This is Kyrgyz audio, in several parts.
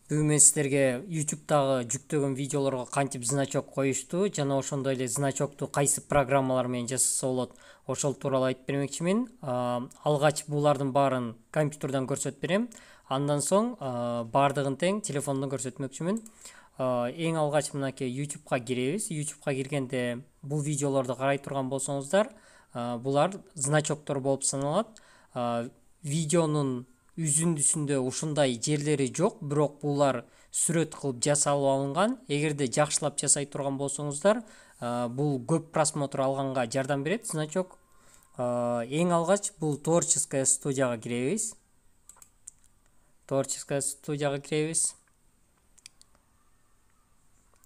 Бүгүн мен сиздерге YouTube'дагы жүктөгөн видеолорго кантип значок коюшту жана ошондой эле значокту кайсы программалар менен жасаса болот, ошол тууралуу айтып бермекчимин. Алгач булардын баарын компьютерден көрсөтүп берем. Андан соң баардыгын тең телефондон көрсөтмөкчүмүн. Эң алгач мынакей YouTube'га киребиз. YouTube'га киргенде бул видеолорду карай турган болсоңуздар, булар значоктор болуп саналат. Видеонун үзүндүсүндө ушундай жерлери жок, бирок булар сүрөт кылып жасалып алынган. Эгерде жакшылап жасай турган болсоңуздар, бул көп просмотр алганга жардам берет значок. Эң алгач бул творческая студияга киребиз.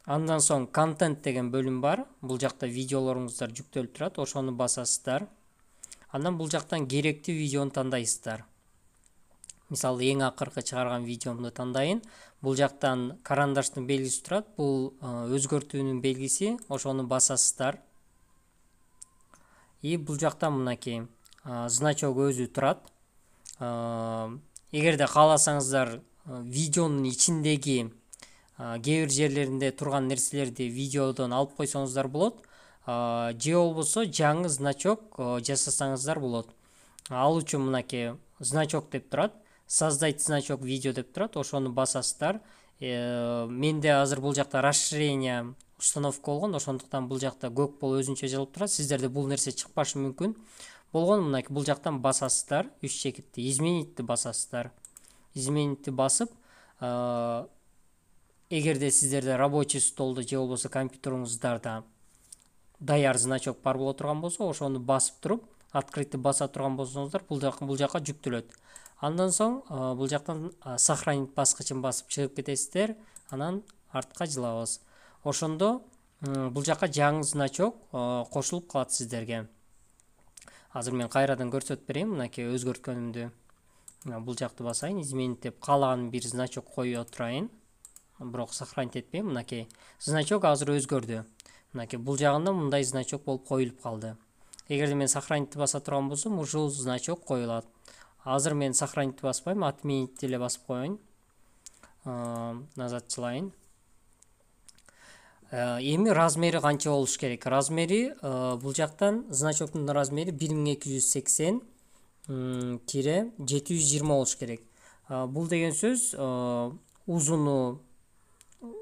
Андан соң контент деген бөлүм бар. Бул жакта видеолоруңуздар жүктөлүп турат, ошону басасыздар. Андан бул жактан керектүү видеону тандайсыздар. Мисалы, эң акыркы чыгарган видеомду тандайын. Бул жактан карандаштын белгиси турат. Бул өзгөртүүнүн белгиси. Ошону басасыздар. Бул жактан мынакей значок өзү турат. Эгерде кааласаңыздар, видеонун ичиндеги кээ бир жерлеринде турган нерселерди видеодон алып койсоңуздар болот. Же болбосо жаңы значок жасасаңыздар болот. Ал үчүн мынакей значок деп турат. Создать значок видео деп турат. Ошону басасыздар. Менде азыр бул жакта расширение установка болгон, ошондуктан бул жакта көк бол өзүнчө жазылып турат. Сиздерде бул нерсе чыкпашы мүмкүн. Болгон мынакей бул жактан басасыздар. Үч чекитти изменитти басасыздар. Изменитти басып, эгерде сиздерде рабочий столдо же болбосо компьютериңиздарда даяр значок бар боло турган болсо, ошону басып туруп, открытый баса турган болсоңуздар, бул жакка жүктөлөт. Андан соң бул жактан сохранить баскычын басып чыгып кетесиздер, анан артка жылабыз. Ошондо бул жакка жаңы значок кошулуп калат сиздерге. Азыр мен кайрадан көрсөтүп берейин, мынакей өзгөрткөнүмдү. Бул жакты басайын, изменить деп каалаган бир значок кое турайын. Бирок сохранить этпейм, мынакей значок азыр өзгөрдү. Мынакей бул жагында мындай значок болуп коюлуп калды. Эгерде мен сохранить баса турган болсом, ушул значок коюлат. Азыр мен сохранить баспайм, отменить эле басып коеюн. Назатчылайын. Эми размери канча болуш керек? Размери бул жактан значоктун размери 1280-720 болуш керек. Бул деген сөз узуну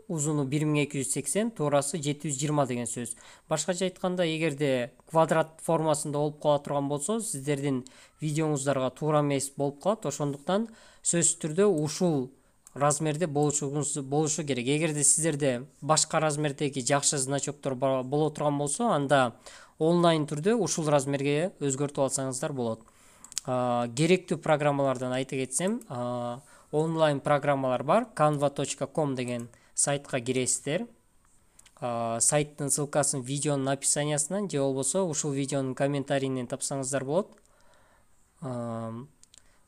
1280, туурасы 720 деген сөз. Башкача айтканда, эгерде квадрат формасында болуп кала турган болсо, сиздердин видеоңуздарга туура эмес болуп калат. Ошондуктан сөзсүз түрдө ушул размерде болушу керек. Эгерде сиздерде башка размердеги жакшы значоктор боло турган болсо, анда онлайн түрдө ушул размерге өзгөртүп алсаңыздар болот. Керектүү программалардан айта кетсем, онлайн программалар бар. canva.com деген сайтка киресиздер. Сайттын ссылкасын видеонун описаниясынан же болбосо ушул видеонун комментарийинен тапсаңыздар болот.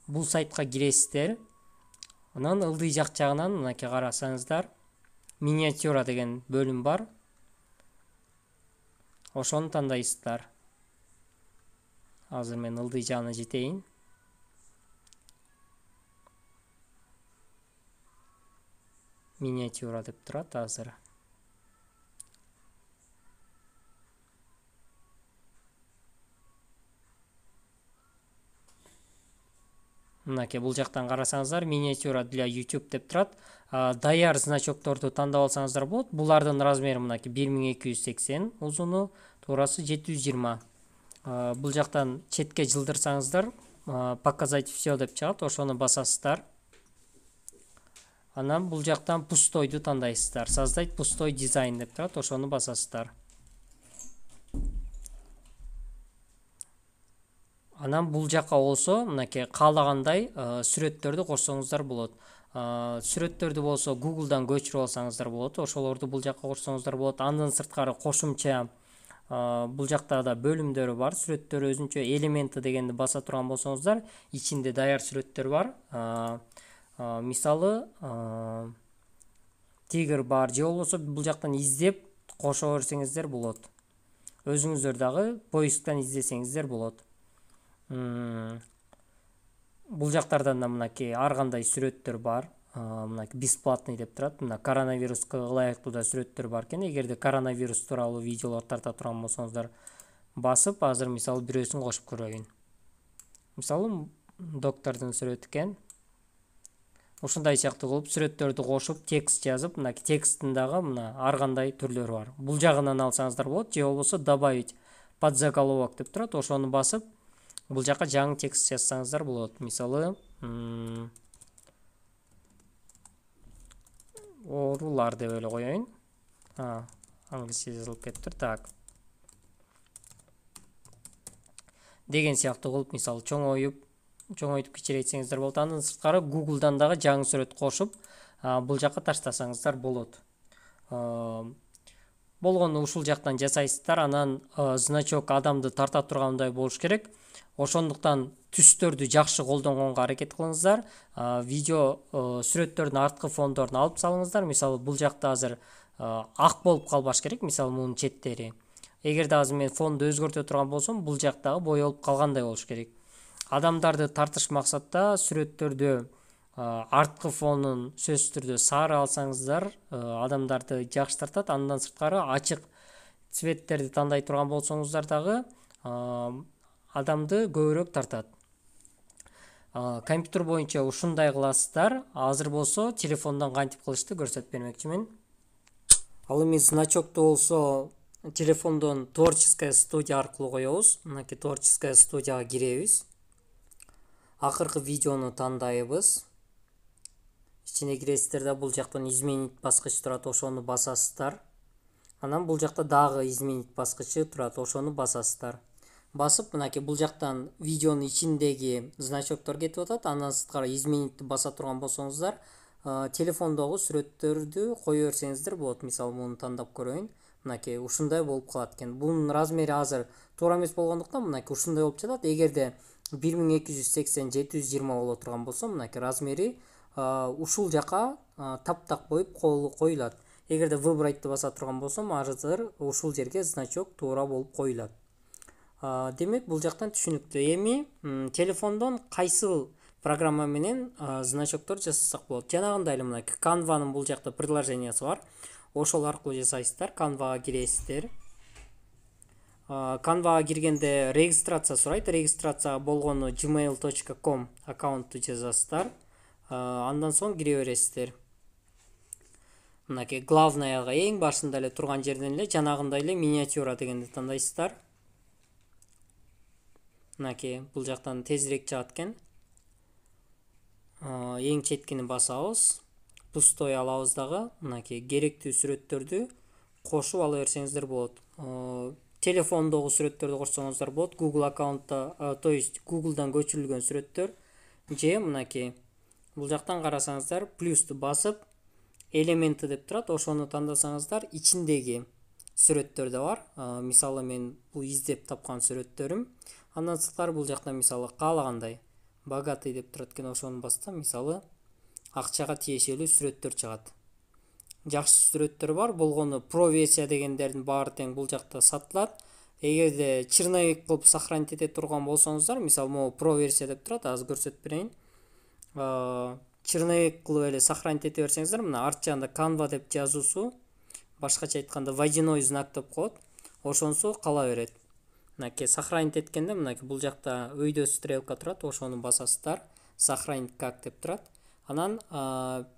Бул сайтка киресиздер. Анан ылдый жак жагынан мынакей карасаңыздар, миниатюра деген бөлүм бар. Ошону тандайсыздар. Азыр мен ылдый жагына жетейин. Миниатюра деп турат азыр. Мынакей бул жактан карасаңыздар, миниатюра для YouTube деп турат. Даяр значокторду тандап алсаңыздар болот. Булардын размери мынакей 1280, узуну туурасы 720. Бул жактан четке жылдырсаңыздар, показать все деп чыгат, ошону басасыздар. Анан бул жактан пустойду тандайсыздар. Создать пустой дизайн деп турат, ошону басасыздар. Анан бул жакка болсо, мынакей каалагандай сүрөттөрдү кошсоңуздар болот. Сүрөттөрдү болсо Google'дан көчүрүп алсаңыздар болот, ошолорду бул жакка кошсоңуздар болот. Андан сырткары кошумча бул жакта да бөлүмдөрү бар. Сүрөттөр өзүнчө элементи дегенди баса турган болсоңуздар, ичинде даяр сүрөттөр бар. Мисалы, тигр бар, же болбосо бул жактан издеп кошо берсеңиздер болот. Өзүңүздөр дагы поисктен издесеңиздер болот. Бул жактардан да мынакей ар кандай сүрөттөр бар. мынакей бесплатный деп турат. Мына коронавируска ылайыктуу да сүрөттөр бар экен. Эгерде коронавирус тууралуу видеолор тарта турган болсоңуздар басып, азыр мисалы бирөөсүн кошуп көрөйүн. Мисалы доктордун сүрөтү экен. Ушундай сыяктуу кылып сүрөттөрдү кошуп, текст жазып, мына тексттин дагы мына ар кандай түрлөрү бар. Бул жагынан алсаңыздар болот, же болбосо добавить под заголовок деп турат, ошону басып, бул жака жаңы текст жазсаңыздар болот. Мисалы, оорулар деп эле коеюн. Англисче жазылып кетиптир. Так. Деген сыяктуу кылып, мисалы чоңойтуп кичирейтсеңиздер болот. Андан сырткары Google'дан дагы жаңы сүрөт кошуп, бул жака таштасаңыздар болот. Болгону ушул жактан жасайсыздар. Анан значок адамды тарта тургандай болуш керек. Ошондуктан түстөрдү жакшы колдонгонго аракет кылыңыздар. Видео сүрөттөрдүн арткы фондорун алып салыңыздар. Мисалы бул жакта азыр ак болуп калбаш керек. Мисалы мунун четтери. Эгерде азыр мен фонду өзгөртө турган болсом, бул жактагы боёлуп калгандай болуш керек. Адамдарды тартыш максатта сүрөттөрдү арткы фонун сөзсүз түрдө сары алсаңыздар, адамдарды жакшы тартат. Андан сырткары ачык цветтерди тандай турган болсоңуздар дагы адамды көбүрөөк тартат. Компьютер боюнча ушундай кыласыздар. Азыр болсо телефондон кантип кылышты көрсөтүп бермекчимин. Ал эми значокту болсо телефондон творческая студия аркылуу коебуз. Мынакей творческая студияга киребиз. Акыркы видеону тандайбыз. Ичине киресиздер да, бул жактан изменить баскыч турат, ошону басасыздар. Анан бул жакта дагы изменить баскычы турат, ошону басасыздар. Басып, мынакей бул жактан видеонун ичиндеги значоктор кетип атат. Андан сырткары изменитти баса турган болсоңуздар, телефондогу сүрөттөрдү кое берсеңиздер болот. Мисалы муну тандап көрөйүн. Мынакей ушундай болуп калат экен. Бунун размери азыр туура эмес болгондуктан мынакей ушундай болуп жатат. Эгерде 1280-720 боло турган болсо, мынакей размери ушул жака таптак коюп коюлат. Эгерде выбрайтты баса турган болсом, азыр ушул жерге значок туура болуп коюлат. Демек, бул жактан түшүнүктүү. Эми телефондон кайсыл программа менен значоктор жасасак болот? Жанагындай эле мынакей Canva'нын бул жакта приложениясы бар. Ошол аркылуу жасайсыздар. Canva'га киресиздер. Canva'га киргенде регистрация сурайт. Регистрация болгону gmail.com аккаунтту жазасыздар. Андан соң кире бересиздер. Мынакей главнаяга эң башында эле турган жерден эле жанагындай эле миниатюра дегенди тандайсыздар. Мынакей бул жактан тезирээк чыгат экен. Эң четкини басабыз. Пустой алабыз дагы. Мынакей керектүү сүрөттөрдү кошуп ала берсеңиздер болот. Телефондогу сүрөттөрдү кошсоңуздар болот. Google аккаунтта, то есть Google'дан көчүрүлгөн сүрөттөр. Же мынакей бул жактан карасаңыздар, плюсту басып, элементи деп турат, ошону тандасаңыздар, ичиндеги сүрөттөр да бар. Мисалы мен бул издеп тапкан сүрөттөрүм. Андан сырткары бул жакта мисалы каалагандай богатый деп турат экен, ошону бассам, мисалы акчага тиешелүү сүрөттөр чыгат. Жакшы сүрөттөр бар, болгону про версия дегендердин баары тең бул жакта сатылат. Эгерде черновик кылып сохранить эте турган болсоңуздар, мисалы могу про версия деп турат, азыр көрсөтүп берейин. Черновик кылып эле сохранить эте берсеңиздер, мына арт жагында Canva деп жазуусу, башкача айтканда водяной знак деп коет, ошонсу кала берет. Мынакей сохранить эткенде, мынакей бул жакта өйдө стрелка турат, ошону басасыздар. Сохранить как деп турат. Анан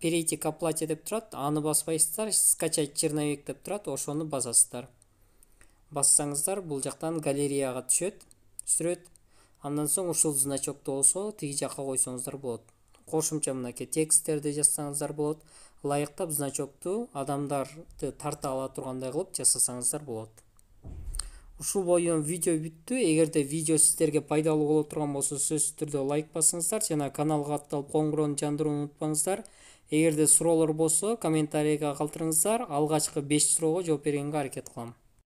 перейти к оплате деп турат, аны баспайсыздар. Скачать черновик деп турат, ошону басасыздар. Бассаңыздар, бул жактан галереяга түшөт сүрөт. Андан соң ушул значокту болсо тиги жакка койсоңуздар болот. Кошумча мынакей тексттерди жазсаңыздар болот. Ылайыктап значокту адамдарды тарта ала тургандай кылып жасасаңыздар болот. Ушул боюн видео бүттү. Эгерде видео сиздерге пайдалуу боло турган болсо, сөзсүз түрдө лайк басыңыздар жана каналга катталып коңгуроону жандырууну унутпаңыздар. Эгерде суроолор болсо, комментарийге калтырыңыздар. Алгачкы 5 суроого жооп бергенге аракет кылам.